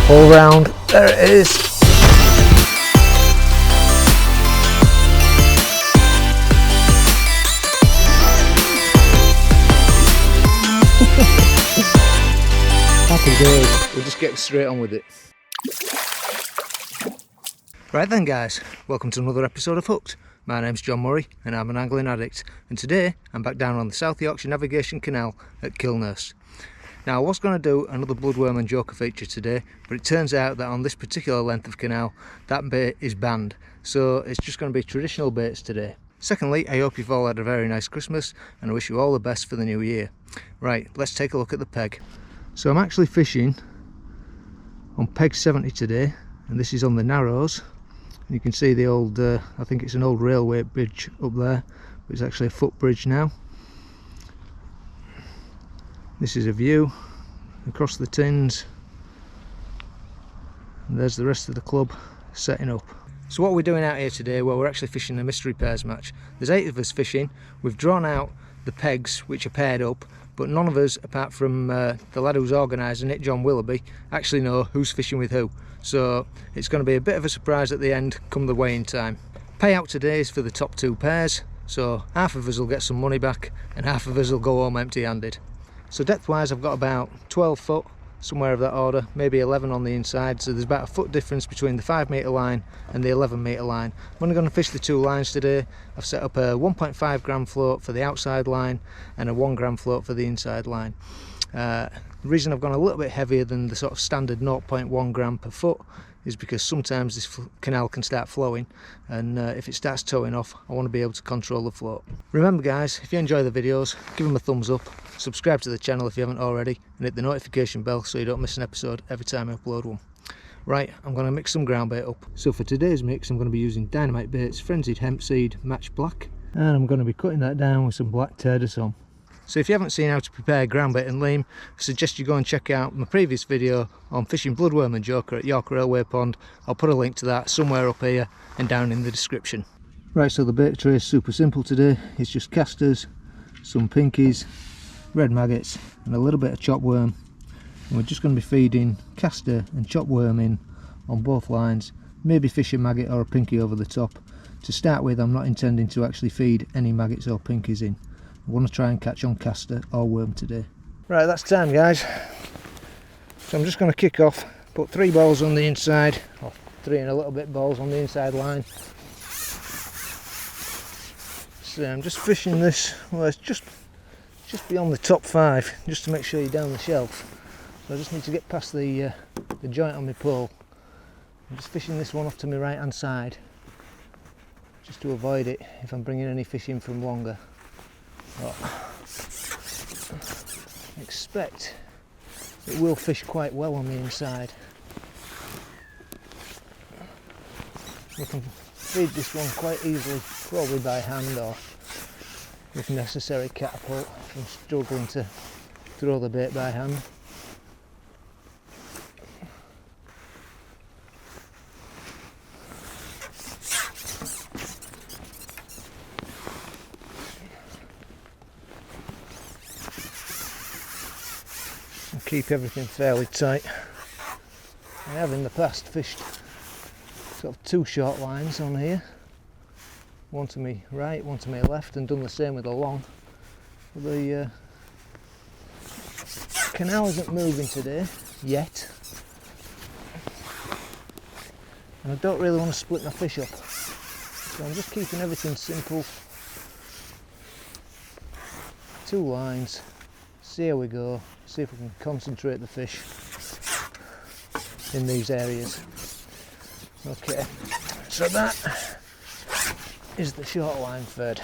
Pull round, there it is. Happy days, we're just getting straight on with it. Right then guys, welcome to another episode of Hooked. My name's John Murray and I'm an angling addict, and today I'm back down on the South Yorkshire Navigation Canal at Kilnhurst. Now I was going to do another bloodworm and joker feature today, but it turns out that on this particular length of canal that bait is banned, so it's just going to be traditional baits today. Secondly, I hope you've all had a very nice Christmas and I wish you all the best for the new year. Right, let's take a look at the peg. So I'm actually fishing on peg 70 today, and this is on the Narrows. You can see the old, I think it's an old railway bridge up there, but it's actually a footbridge now. This is a view across the tins, and there's the rest of the club setting up. So what we're doing out here today, well, we're actually fishing a mystery pairs match. There's 8 of us fishing. We've drawn out the pegs which are paired up, but none of us, apart from the lad who's organising it, John Willoughby, actually know who's fishing with who. So it's going to be a bit of a surprise at the end come the weighing time. Payout today is for the top 2 pairs, so half of us will get some money back and half of us will go home empty-handed. So depth wise I've got about 12 foot, somewhere of that order, maybe 11 on the inside, so there's about a foot difference between the 5 metre line and the 11 metre line. I'm only going to fish the 2 lines today. I've set up a 1.5 gram float for the outside line and a 1 gram float for the inside line. The reason I've gone a little bit heavier than the sort of standard 0.1 gram per foot is because sometimes this canal can start flowing, and if it starts towing off I want to be able to control the float. Remember guys, if you enjoy the videos, give them a thumbs up, subscribe to the channel if you haven't already, and hit the notification bell so you don't miss an episode every time I upload one. Right, I'm going to mix some ground bait up. So for today's mix I'm going to be using Dynamite Baits Frenzied Hemp Seed Match Black, and I'm going to be cutting that down with some black Turdosome. So if you haven't seen how to prepare ground bait and leam, I suggest you go and check out my previous video on fishing bloodworm and joker at York Railway Pond. I'll put a link to that somewhere up here and down in the description. Right, so the bait tray is super simple today. It's just casters, some pinkies, red maggots and a little bit of chopped worm. And we're just going to be feeding caster and chopped worm in on both lines, maybe fish a maggot or a pinky over the top. To start with, I'm not intending to actually feed any maggots or pinkies in. I want to try and catch on caster or worm today. Right, that's time guys. So I'm just going to kick off, put 3 balls on the inside, or 3 and a little bit balls on the inside line. So I'm just fishing this, well it's just beyond the top 5, just to make sure you're down the shelf. So I just need to get past the joint on my pole. I'm just fishing this one off to my right hand side, just to avoid it if I'm bringing any fish in from longer. But I expect it will fish quite well on the inside. We can feed this one quite easily, probably by hand or if necessary catapult if I'm struggling to throw the bait by hand. Keep everything fairly tight. I have in the past fished sort of 2 short lines on here, one to me right, one to me left, and done the same with the long. But the canal isn't moving today yet, and I don't really want to split my fish up, so I'm just keeping everything simple. 2 lines, see how we go, see if we can concentrate the fish in these areas. Okay, so that is the short line fed.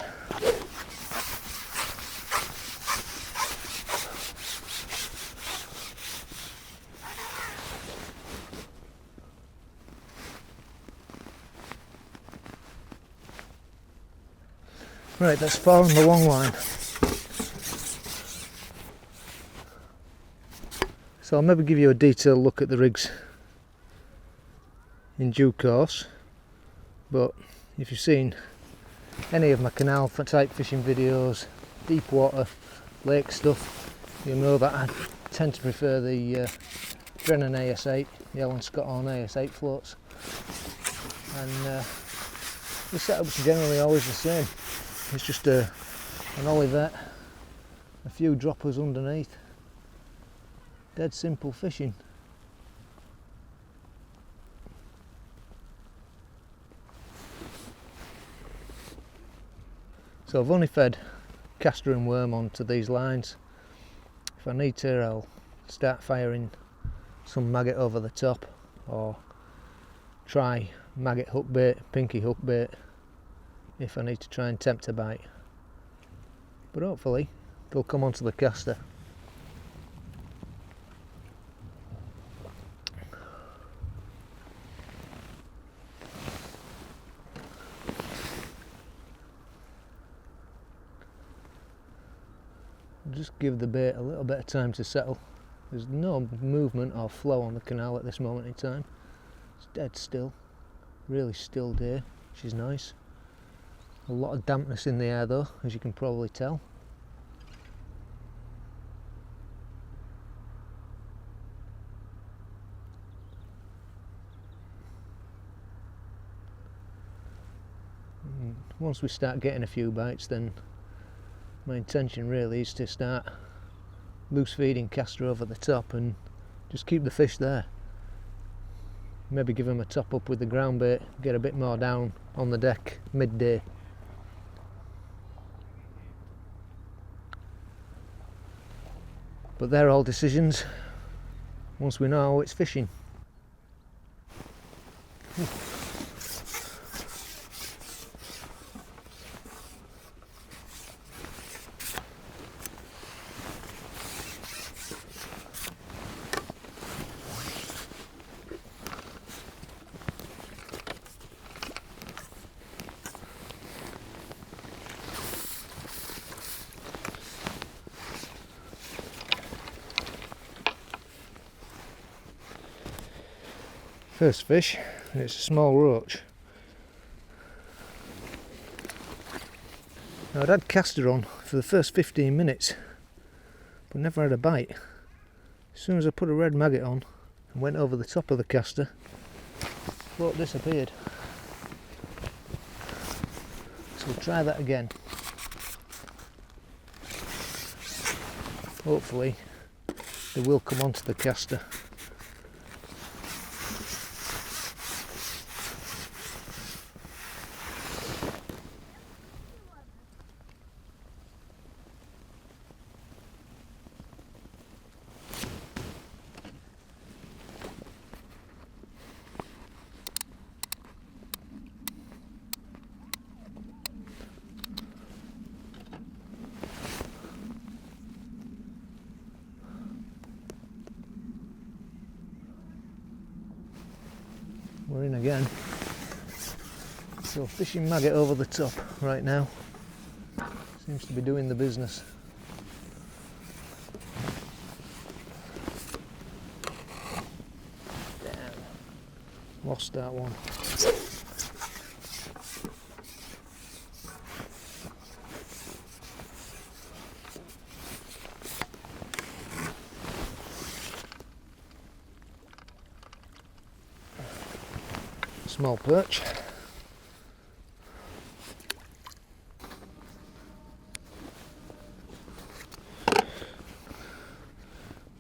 Right, that's far on the long line. So I'll maybe give you a detailed look at the rigs in due course, but if you've seen any of my canal type fishing videos, deep water, lake stuff, you'll know that I tend to prefer the Drennan AS8, the Alan Scott on AS8 floats, and the setup's generally always the same. It's just an olivet, a few droppers underneath, dead simple fishing. So I've only fed castor and worm onto these lines. If I need to, I'll start firing some maggot over the top, or try maggot hookbait, pinky hookbait, if I need to try and tempt a bite. But hopefully they'll come onto the caster. Just give the bait a little bit of time to settle. There's no movement or flow on the canal at this moment in time. It's dead still, really still day, which is nice. A lot of dampness in the air though, as you can probably tell. And once we start getting a few bites, then my intention really is to start loose feeding castor over the top and just keep the fish there. Maybe give them a top up with the ground bait, get a bit more down on the deck midday. But they're all decisions once we know how it's fishing. First fish, and it's a small roach. Now I'd had castor on for the first 15 minutes, but never had a bite. As soon as I put a red maggot on and went over the top of the caster, float disappeared. So we'll try that again. Hopefully they will come onto the caster. We're in again. So fishing maggot over the top right now seems to be doing the business. Damn, lost that one. Small perch.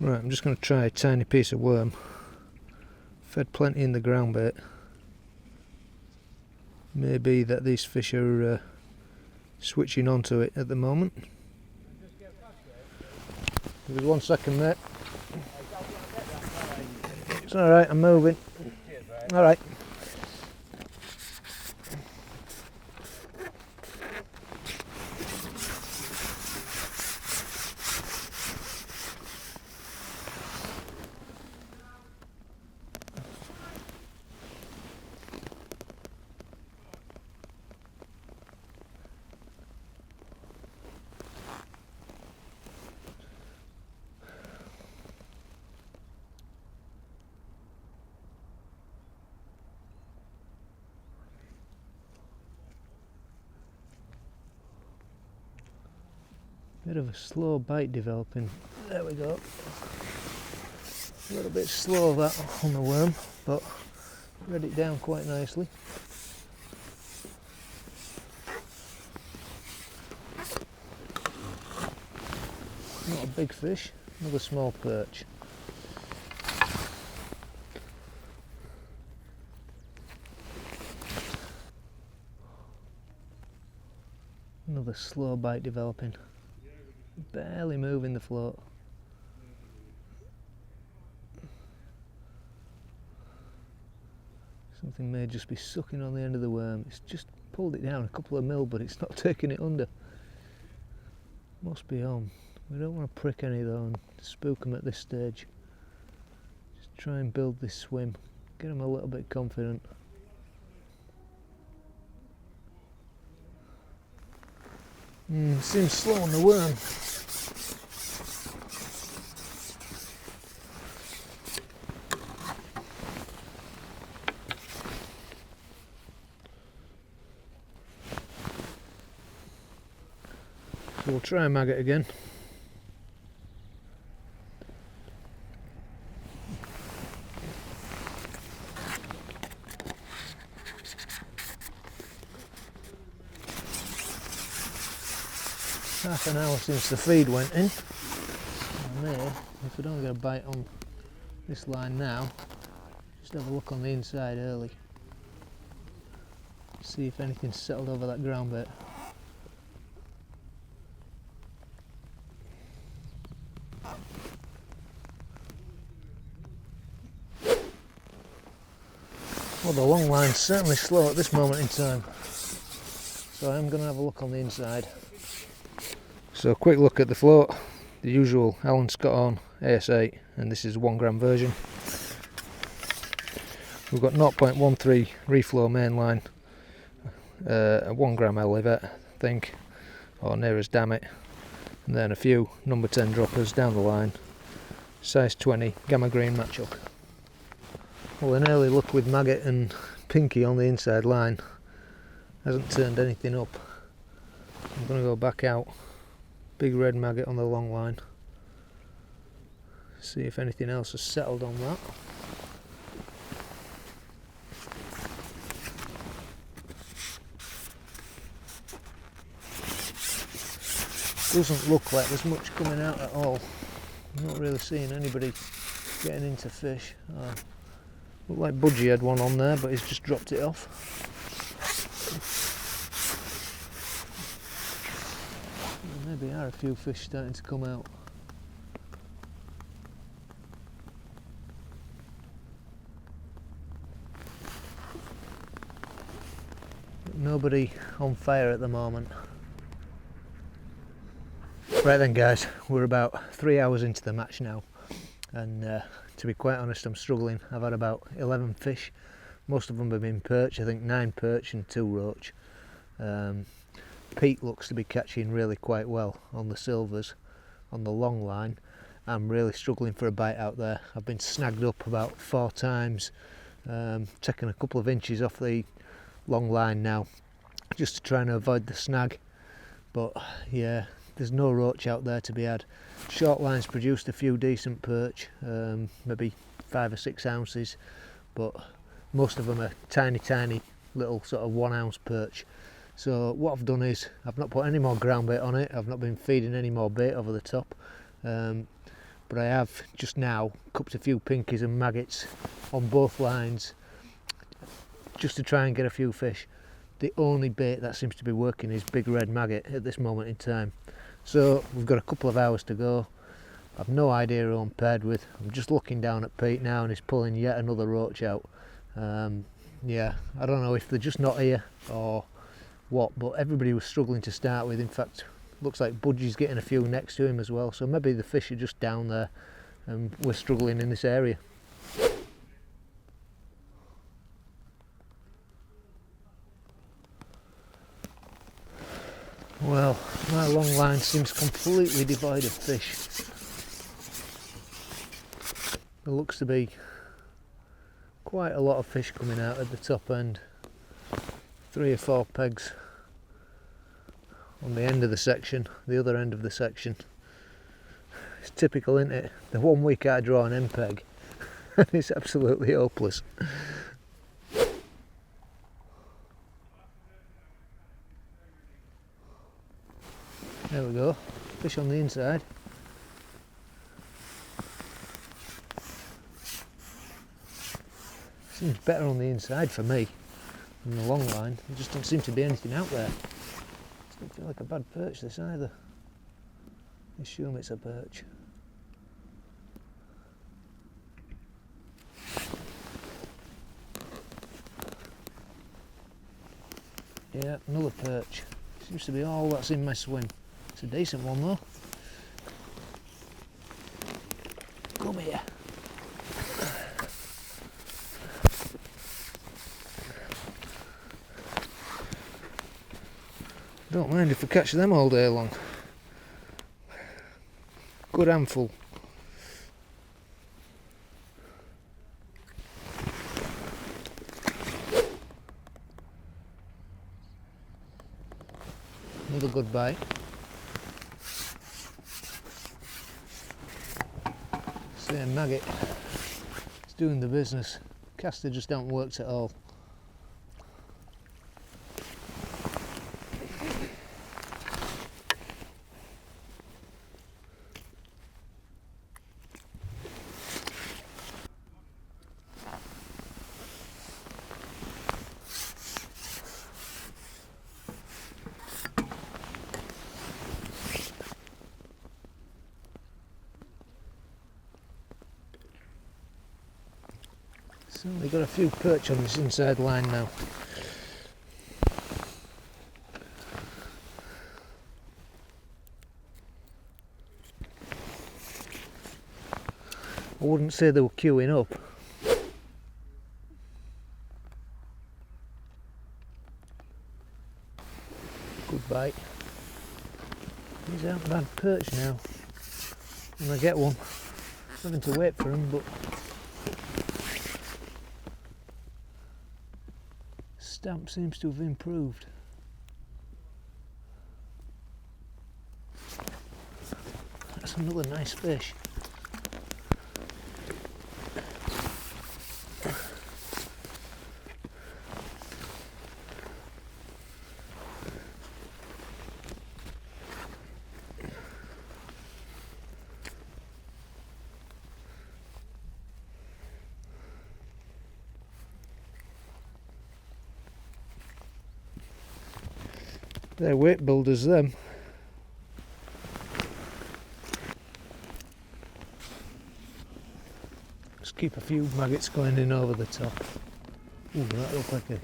Right, I'm just going to try a tiny piece of worm. Fed plenty in the ground bait. Maybe that these fish are switching onto it at the moment. Give us 1 second, mate. It's alright, I'm moving. Alright. Bit of a slow bite developing. There we go. A little bit slow that on the worm, but read it down quite nicely. Not a big fish, another small perch. Another slow bite developing, barely moving the float. Something may just be sucking on the end of the worm. It's just pulled it down a couple of mil, but it's not taking it under. Must be on. We don't want to prick any though and spook them at this stage. Just try and build this swim, get them a little bit confident. Seems slow on the worm. So we'll try and mag it again. Half an hour since the feed went in. I may, if I don't get a bite on this line now, just have a look on the inside early. See if anything's settled over that ground bait. Well, the long line's certainly slow at this moment in time, so I'm going to have a look on the inside. So a quick look at the float, the usual Alan Scott on AS8, and this is a 1 gram version. We've got 0.13 reflow main line, a 1 gram Olivet, I think, or near as damn it, and then a few number 10 droppers down the line, size 20 gamma green match hook. Well, an early look with maggot and pinky on the inside line hasn't turned anything up. I'm going to go back out, big red maggot on the long line, see if anything else has settled on that. Doesn't look like there's much coming out at all. I'm not really seeing anybody getting into fish. Looked like Budgie had one on there, but he's just dropped it off. Maybe there are a few fish starting to come out. But nobody on fire at the moment. Right then guys, we're about 3 hours into the match now, and to be quite honest, I'm struggling. I've had about 11 fish. Most of them have been perch, I think 9 perch and 2 roach. Pete looks to be catching really quite well on the silvers. On the long line, I'm really struggling for a bite out there. I've been snagged up about 4 times, taking a couple of inches off the long line now, just to try and avoid the snag. But yeah, there's no roach out there to be had. Short lines produced a few decent perch, maybe 5 or 6 ounces, but most of them are tiny little sort of 1 ounce perch. So what I've done is I've not put any more ground bait on it. I've not been feeding any more bait over the top, but I have just now cupped a few pinkies and maggots on both lines just to try and get a few fish. The only bait that seems to be working is big red maggot at this moment in time. So we've got a couple of hours to go. I've no idea who I'm paired with. I'm just looking down at Pete now and he's pulling yet another roach out. Yeah, I don't know if they're just not here or what, but everybody was struggling to start with. In fact, looks like Budgie's getting a few next to him as well, so maybe the fish are just down there and we're struggling in this area. Well, my long line seems completely devoid of fish. There looks to be quite a lot of fish coming out at the top end. 3 or 4 pegs on the end of the section, the other end of the section. It's typical, isn't it? The 1 week I draw an end peg It's absolutely hopeless. There we go, fish on the inside. Seems better on the inside for me than the long line. There just don't seem to be anything out there. It doesn't feel like a bad perch this either. I assume it's a perch. Yeah, another perch. Seems to be all that's in my swim. It's a decent one though. Come here. Don't mind if I catch them all day long. Good handful. Another good bite. Same maggot. It's doing the business. Caster just don't work at all. So we've got a few perch on this inside line now. I wouldn't say they were queuing up. Good bite. These aren't bad perch now. When I get one, I'm having to wait for them, but stamp seems to have improved. That's another nice fish. They're weight builders, them. Just keep a few maggots going in over the top. Ooh, that looked like a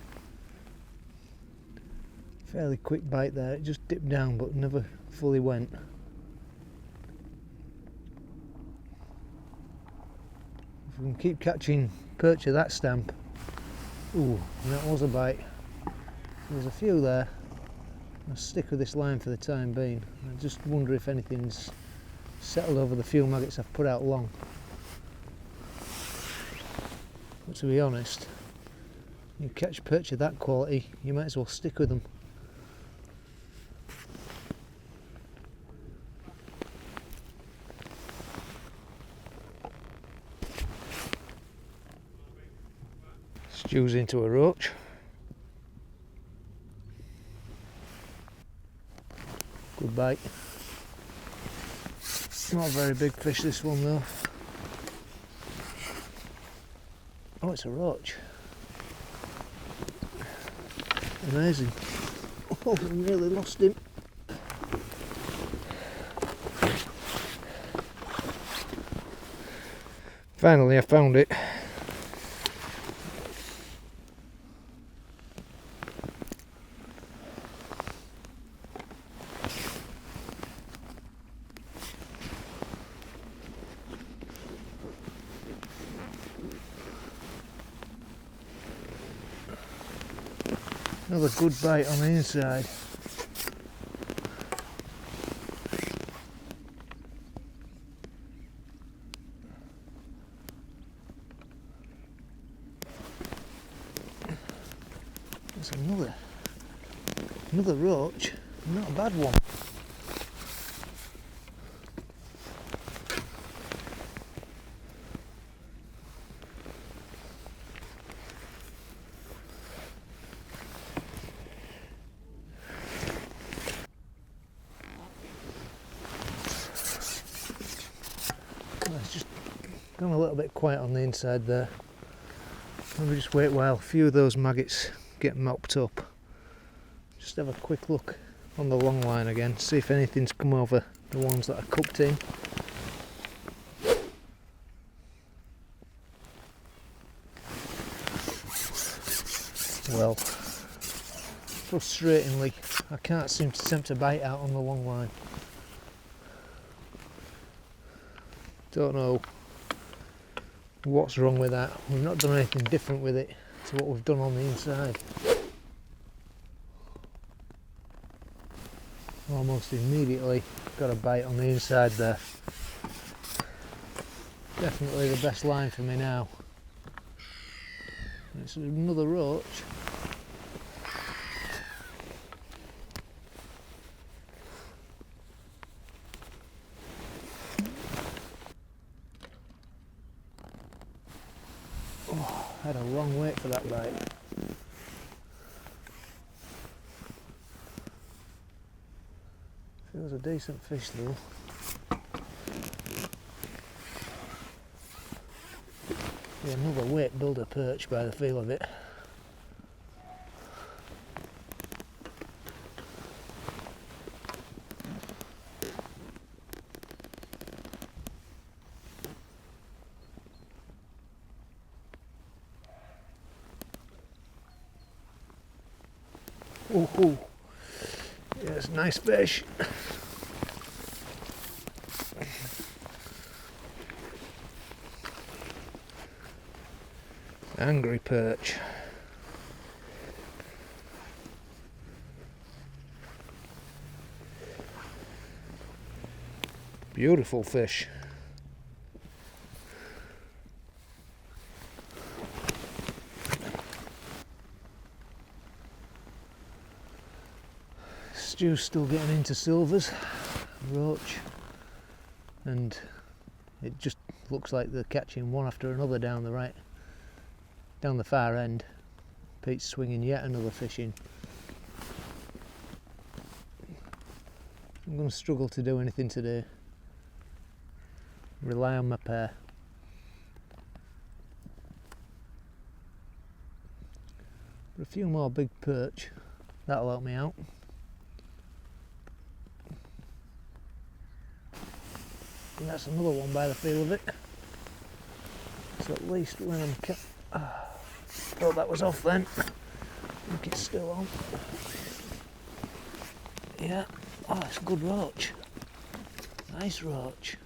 fairly quick bite there. It just dipped down but never fully went. If we can keep catching perch of that stamp. Ooh, and that was a bite. There's a few there. I'll stick with this line for the time being. I just wonder if anything's settled over the few maggots I've put out long. But to be honest, you catch perch of that quality, you might as well stick with them. Stews into a roach. Good bite. Not a very big fish, this one though. Oh, it's a roach. Amazing. Oh, I nearly lost him. Finally I found it. Another good bite on the inside. There's another roach, not a bad one. gone a little bit quiet on the inside there. Maybe just wait while a few of those maggots get mopped up. Just have a quick look on the long line again, see if anything's come over the ones that are cupped in. Well, frustratingly, I can't seem to tempt a bite out on the long line. Don't know what's wrong with that. We've not done anything different with it to what we've done on the inside. Almost immediately got a bite on the inside there. Definitely the best line for me now. It's another roach. Oh, I had a long wait for that bite. Feels a decent fish though. Yeah, another weight builder perch by the feel of it. Oh, yes, nice fish. Angry perch. Beautiful fish. Stu's still getting into silvers, roach, and it just looks like they're catching one after another down the far end. Pete's swinging yet another fish in. I'm going to struggle to do anything today. Rely on my pair. But a few more big perch, that'll help me out. And that's another one by the feel of it. So at least when I'm thought that was off then. I think it's still on. Yeah. Oh, it's a good roach. Nice roach.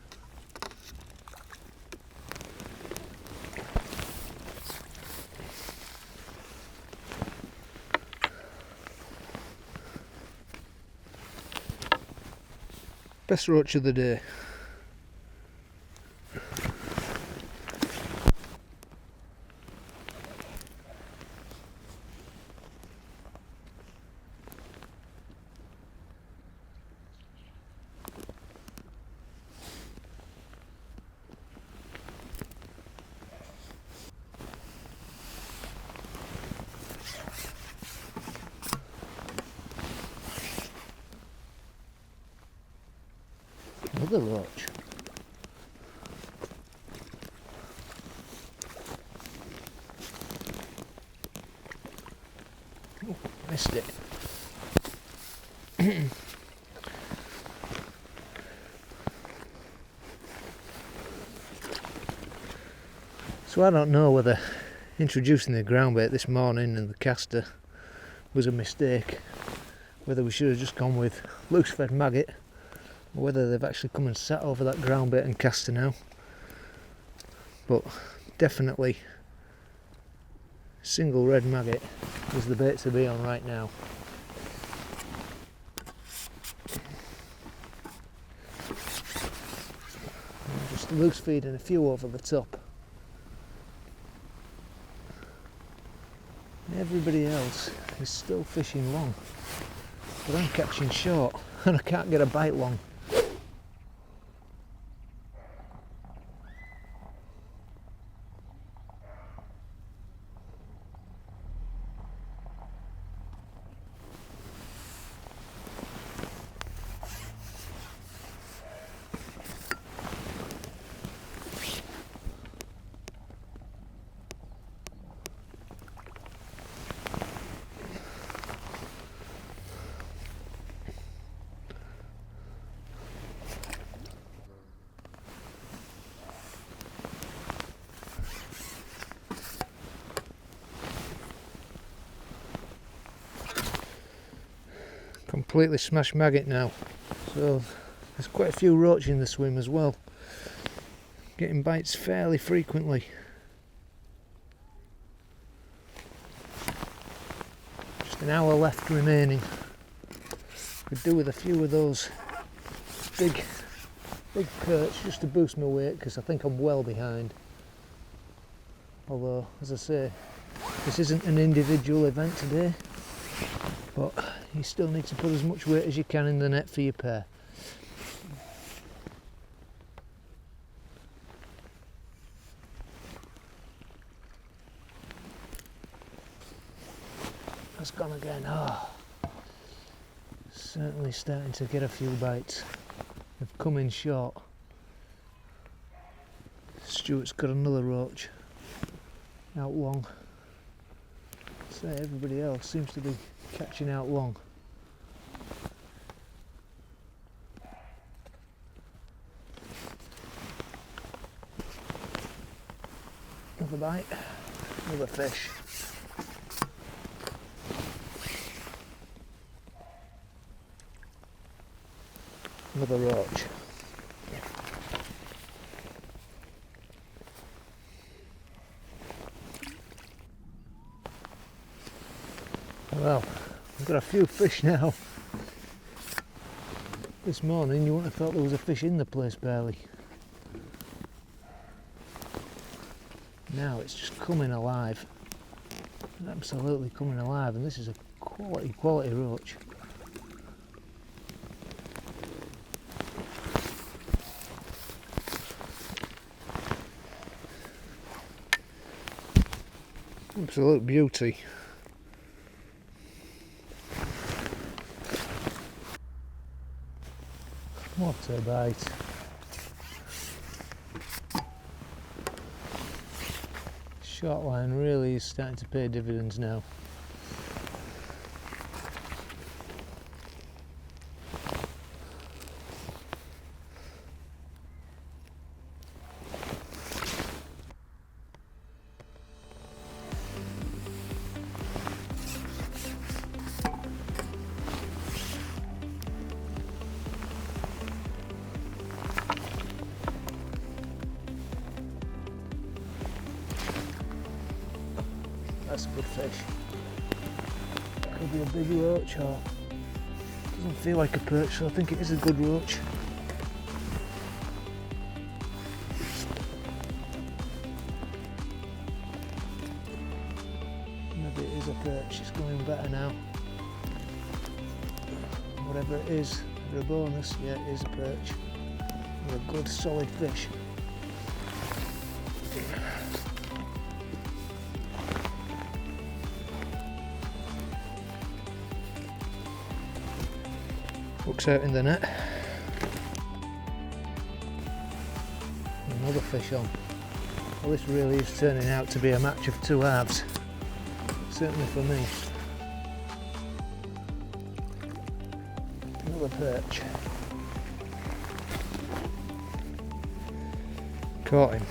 Best roach of the day. Another roach. Oh, missed it. So I don't know whether introducing the ground bait this morning and the caster was a mistake, whether we should have just gone with loose fed maggot, or whether they've actually come and sat over that ground bait and caster now. But definitely single red maggot is the bait to be on right now. I'm just loose feeding a few over the top. Everybody else is still fishing long, but I'm catching short and I can't get a bite long. completely smashed maggot now. So there's quite a few roach in the swim as well. Getting bites fairly frequently. Just an hour left remaining. Could do with a few of those big perch just to boost my weight, because I think I'm well behind. Although, as I say, this isn't an individual event today, but you still need to put as much weight as you can in the net for your pair. That's gone again. Oh, certainly starting to get a few bites. They've come in short. Stuart's got another roach out long. So everybody else seems to be catching out long. Another bite, another fish. Another roach. Well, I've got a few fish now. This morning you wouldn't have thought there was a fish in the place barely. Now it's just coming alive. Absolutely coming alive, and this is a quality roach. Absolute beauty. What a bite. Short line really is starting to pay dividends now. That's a good fish. Could be a big roach, or doesn't feel like a perch, so I think it is a good roach. Maybe it is a perch, it's going better now. Whatever it is, for a bonus, yeah, it is a perch. And a good solid fish. Hooks out in the net. Another fish on. Well, this really is turning out to be a match of two halves. Certainly for me. Another perch. Caught him.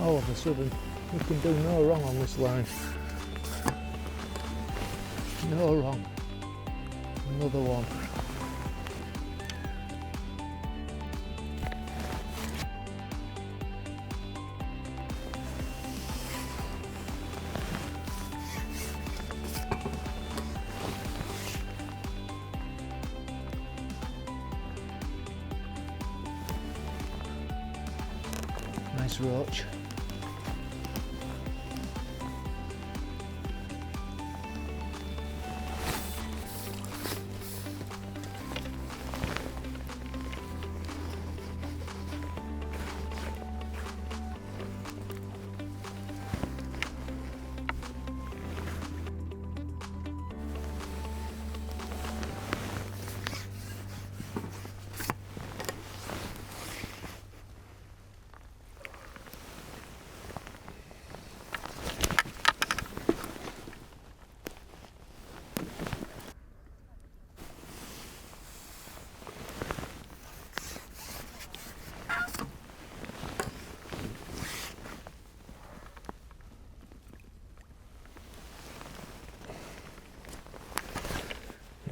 All of a sudden, we can do no wrong on this line. No wrong. Another one. Nice roach.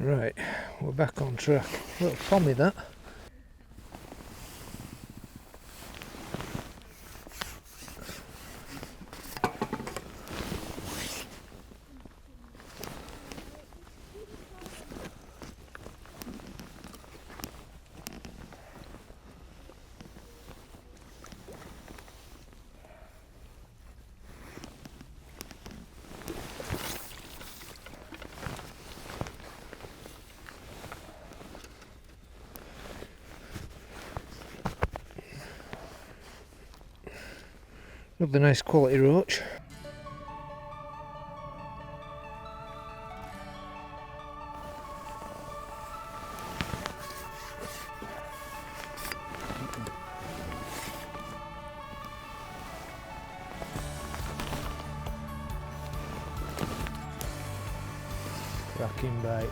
Right, we're back on track. Little pommy that. Another nice quality roach. Cracking bite.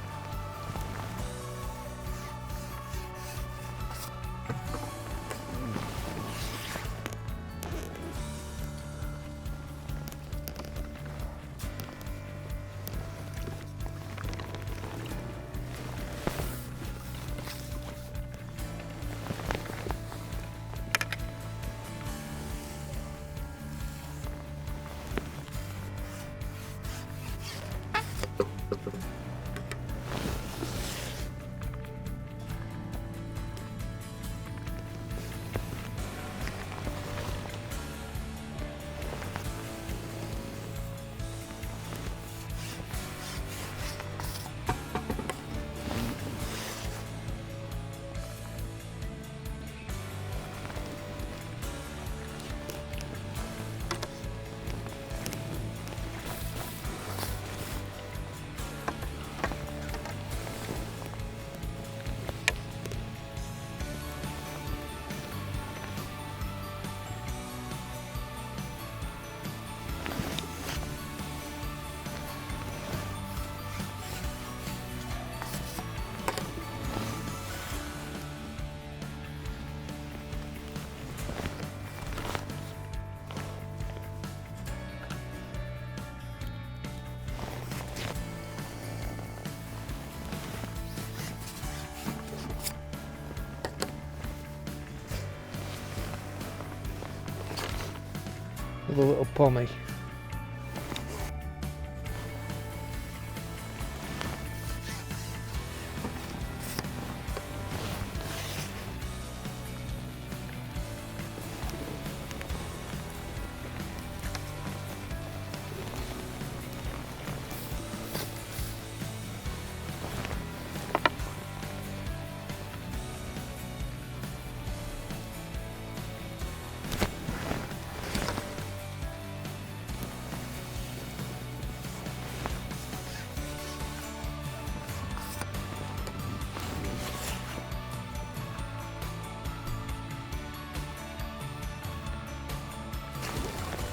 With a little pommy.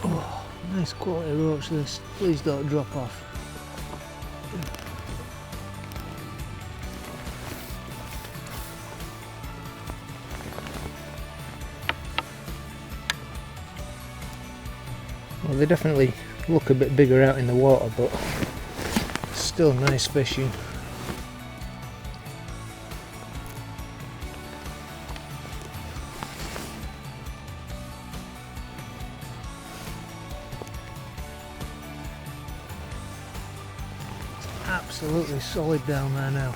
Oh, nice quality roach this. Please don't drop off. Well, they definitely look a bit bigger out in the water, but still nice fishing. Absolutely solid down there now.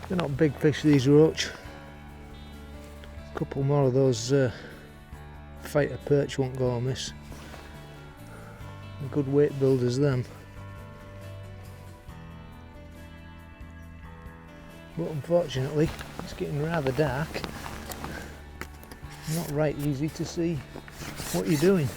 They're not big fish, these roach. A couple more of those fighter perch won't go amiss. Good weight builders them. But unfortunately it's getting rather dark. Not right easy to see what you're doing.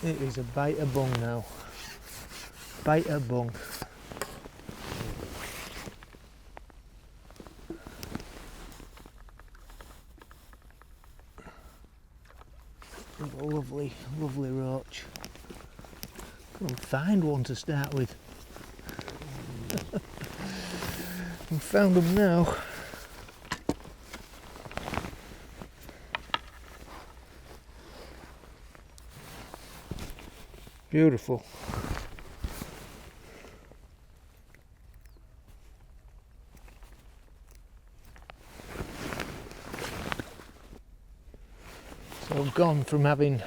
It is a bite of bung now. Bite of bung. A lovely, lovely roach. Couldn't find one to start with. I found them now. Beautiful. So I've gone from having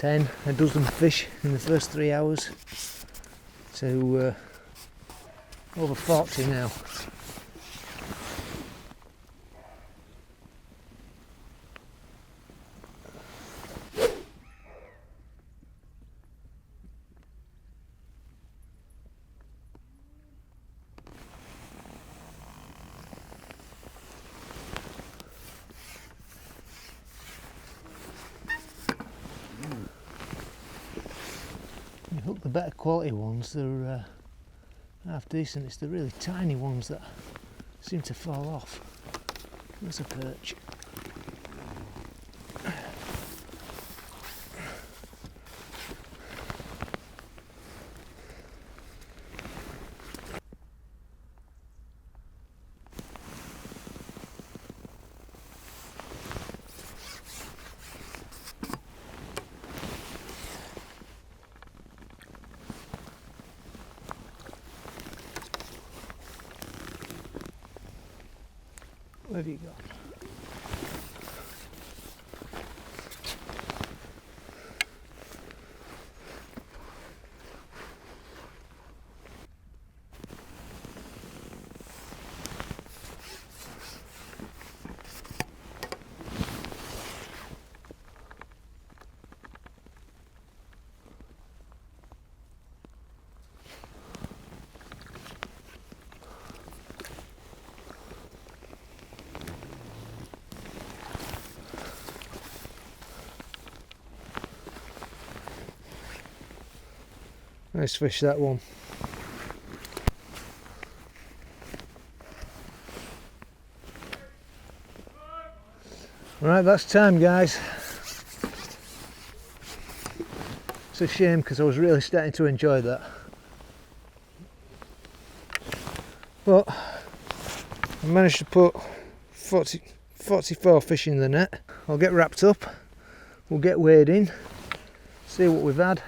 a dozen fish in the first 3 hours to over 40 now. You hook the better quality ones, they're half decent. It's the really tiny ones that seem to fall off. There's a perch. Where have you gone? Nice fish, that one. Right, that's time, guys. It's a shame because I was really starting to enjoy that. But I managed to put 44 fish in the net. I'll get wrapped up, we'll get weighed in, see what we've had.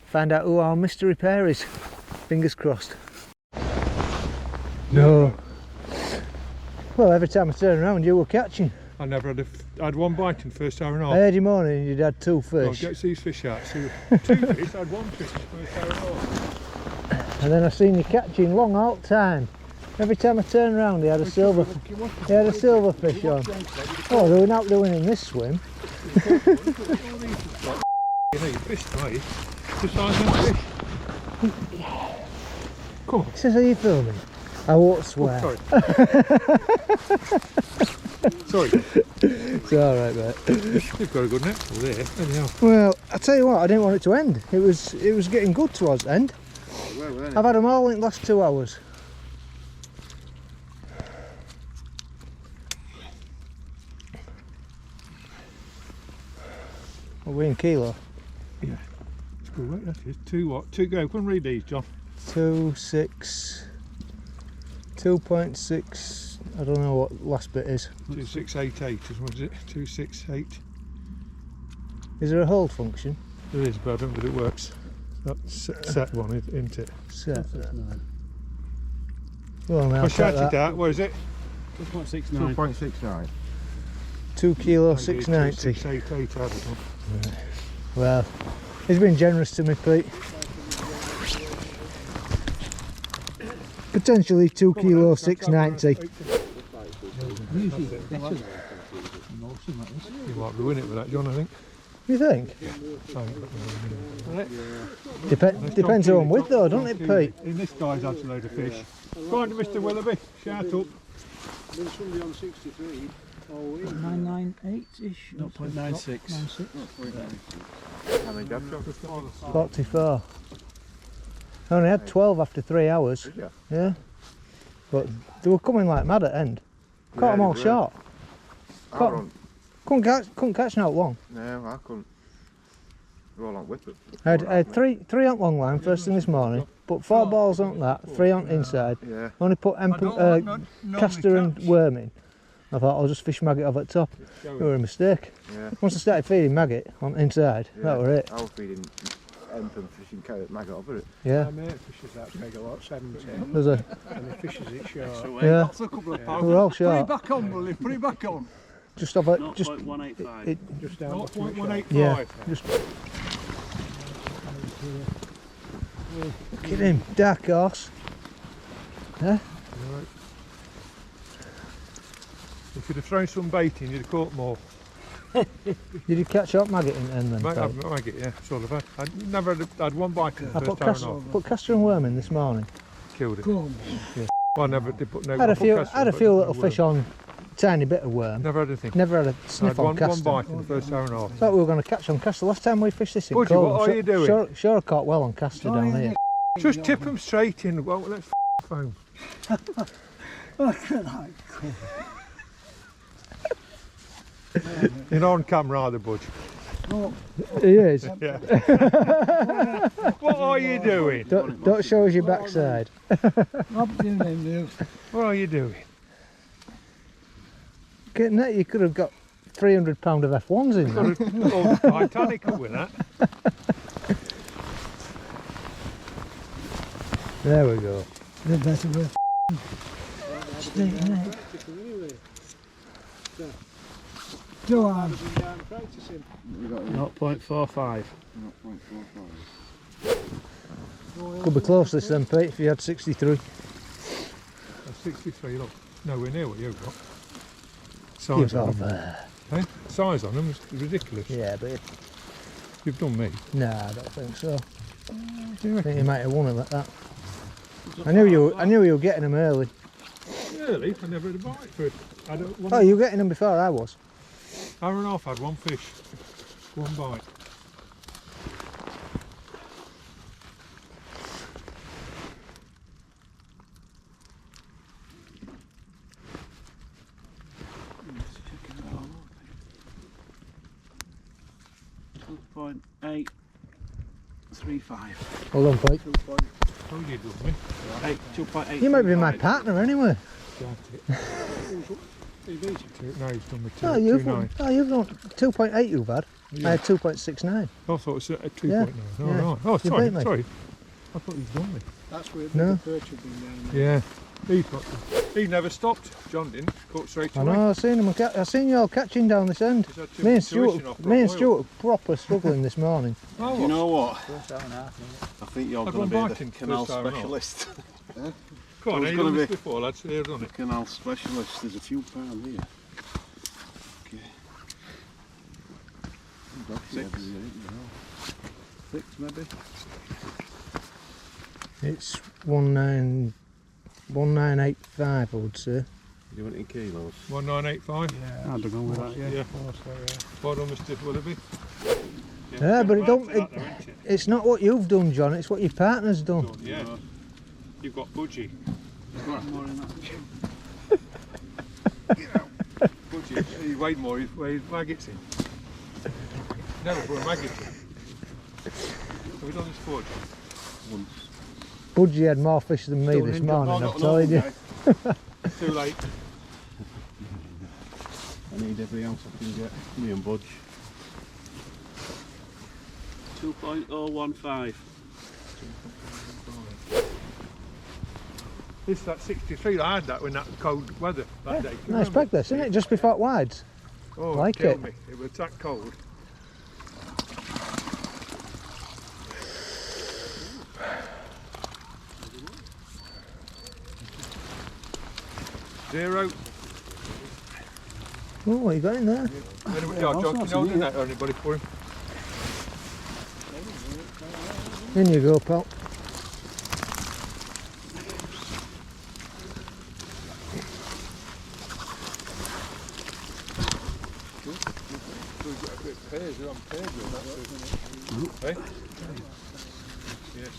Find out who our mystery pair is. Fingers crossed. No. Well, every time I turn around, you were catching. I never had I had one bite in the first hour and a half. I heard you moaning and you'd had 2 fish. Well, get these fish out. So 2 fish, I had 1 fish in the first hour and a half. And then I seen you catching long all the time. Every time I turned around, he had a silver fish on. Oh, they were not doing in this swim. Fish tonight. Just size that fish. Come on. He says, are you filming? I won't swear. Oh, sorry. Sorry. It's alright, mate. You've got a good net full there. Anyhow. Well, I tell you what, I didn't want it to end. It was getting good towards the end. I've had them all in the last 2 hours. Are we in kilo? Yeah. It's good weight, that is. 2 what? 2 go. Come and read these, John. 2.6. I don't know what last bit is. 2688 is what is it? 268. Is there a hold function? There is, but I don't think it works. That's set one, isn't it? Set. Well, now I shouted that. What is it? 2.69. 2.69. 2 kilo 690. 688. Well, he's been generous to me, Pete. Potentially 2 kilo 690. You might ruin it with that, John, I think. You think? Yeah. Depends who I'm with though, doesn't it, Pete? And this guy's had a load of fish. Go on to Mr. Willoughby, shout up. There's somebody on 63. 998-ish. 0.96. 96. How many jabs, John? 44. I only had 12 after 3 hours. Did you? Yeah. But they were coming like mad at end. Caught Yeah, them all they were. short. I Caught- don't. Couldn't catch not long. No, I couldn't. They're all on whippet. I had three on long line first thing this morning. Put 4 balls on that, 3 on inside. Yeah. Only put caster and worm in. I thought I'll just fish maggot off at top. It were a mistake. Yeah. Once I started feeding maggot on inside, Yeah. that were it. I was feeding and fishing maggot over it. Yeah. My mate fishes that peg a lot, 17, There's a and he fishes it short. yeah. That's a couple of They pounds. were all Put it short. back on, Willie. Put it back on. Just off it. Just 0.185. it. Just down the front 0.185. Yeah. Just. Look at him, dark horse. Yeah. If you'd have thrown some bait in, you'd have caught more. Did you catch up maggot in end then? Phil? Maggot, yeah, sort of. I never had one bite in the I first hour and a half. put caster and worm in this morning. Killed it. Come. Well, I never did put no. I had a I put few, castor, had a but few no little fish worm. on, tiny bit of worm. Never had anything. Never had a I sniff had on one caster. bite in the first hour and a half. Thought we were going to catch on caster last time we fished this in Budgie, Colne. what are you doing? Sure I caught well on caster down here. Just tip them straight in. Well, let's foam. Look at that. You're not on camera either, Budge. He is. Yeah. What are you doing? Don't show us your backside. I'm doing them now. What are you doing? Getting that, you could have got £300 of F1s in there. Oh, Titanic up with that. There we go. They're better with stick, innit? Go on. 0.45. Could be close this then, Pete, if you had 63. That's 63, look. Nowhere near what you've got. Give Size on off. them. Eh? Size on them is ridiculous. Yeah, but You've done me. nah, I don't think so. Do you I reckon? think you might have won it like that. I knew you were getting them early. Really? I never had a bite for it. I don't want Oh, you were getting them before I was. hour and a half, I had one fish. One bite. .835. Hold on, Pete. How you done me? 2.8. You might be my partner anyway. Doubt it. No, he's done me two. Oh, 2.9. you've got 2.8 you've had. Yeah. I had 2.69. I thought it was at 2.9. Yeah. Oh, Yeah. right. Oh, You sorry, beat me. sorry. I thought he'd done me. That's where No. the perch have been down there. Yeah. He never stopped. John didn't. Caught straight I away. know, I seen you all catching down this end. He's had too Me and much tuition Stuart, off me and oil. Stuart were proper struggling this morning. Oh, You know what? First hour and a half, I think you're I'd going one to be bite the in canal first hour and a half. specialist. Come on, I was you've gonna done this be- before, lads. Here, done it. Canal specialist. There's a few pound here. Okay. 6. 6 maybe. It's 1985, I would say. You want it in kilos? 1985. Yeah. I'd have gone with that, yeah. Yeah. Also, Well done, Mr. Willoughby. Yeah, but it right don't- for that though, isn't it? It's not what you've done, John, it's what your partner's done. Done, yeah. You've got Budgie. More in that. Budgie, he weighed more, he's weighed maggots in. Never put a maggot in. Have we done this before, John? Once. Budgie had more fish than me this morning, Oh, I'm telling you. okay. Too late. I need every ounce I can get. Me and Budge. 2.015. This that 63, I had that in that cold weather that day. Can you Nice remember? peg this, isn't it? Just before wides. Oh, Like it killed it. me. It was that cold. Zero. Oh, what you got in there? Anybody, John, can you hold the net or anybody for him? In you go, pal. pairs, they're on pairs with that. Eh? Yes.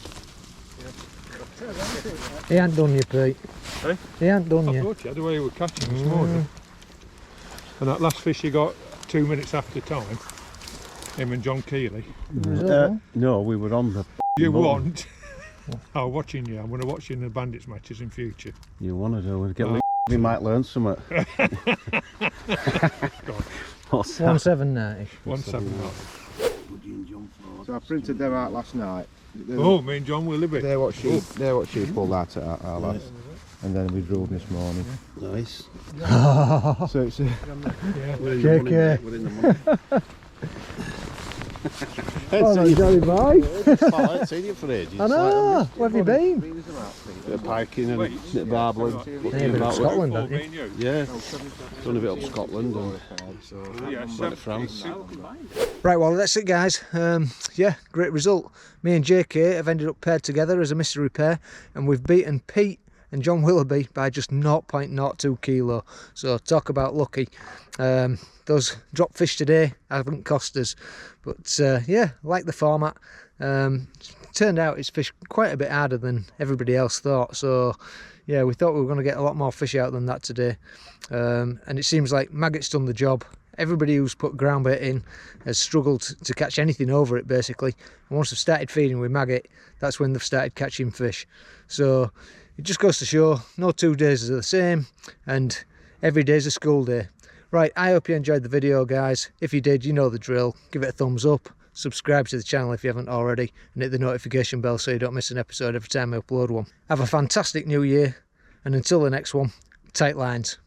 He ain't done you, Pete. Eh? He ain't done I you. thought you had the way you were catching this morning. And that last fish you got 2 minutes after time, him and John Keeley. No, we were on the. You boat. want? I'm watching you. I'm going to watch you in the Bandits matches in future. You want to do? Get we might learn something. What's that? 1790. 179. So I printed them out last night. Oh, me and John Willoughby. They're what she pulled out at our lads. And then we drove this morning. Nice. So it's JK. We're in the money. Oh no, Johnny boy. I haven't seen you for ages. I know. Where have you been? Bit of piking and a bit of barbling. Yeah, a bit of Scotland, haven't you? Me and you. Yeah, done a bit up Scotland and Yeah, went to France. Right, well that's it guys. Yeah, great result. Me and JK have ended up paired together as a mystery pair, and we've beaten Pete and John Willoughby by just 0.02 kilo. So talk about lucky. Those drop fish today haven't cost us, but yeah, like the format. Turned out it's fished quite a bit harder than everybody else thought, so yeah, we thought we were going to get a lot more fish out than that today. And it seems like maggot's done the job. Everybody who's put ground bait in has struggled to catch anything over it basically, and once they've started feeding with maggot, that's when they've started catching fish. So it just goes to show no 2 days are the same, and every day's a school day. Right, I hope you enjoyed the video guys. If you did, you know the drill. Give it a thumbs up, subscribe to the channel if you haven't already, and hit the notification bell so you don't miss an episode every time I upload one. Have a fantastic new year, and until the next one, tight lines.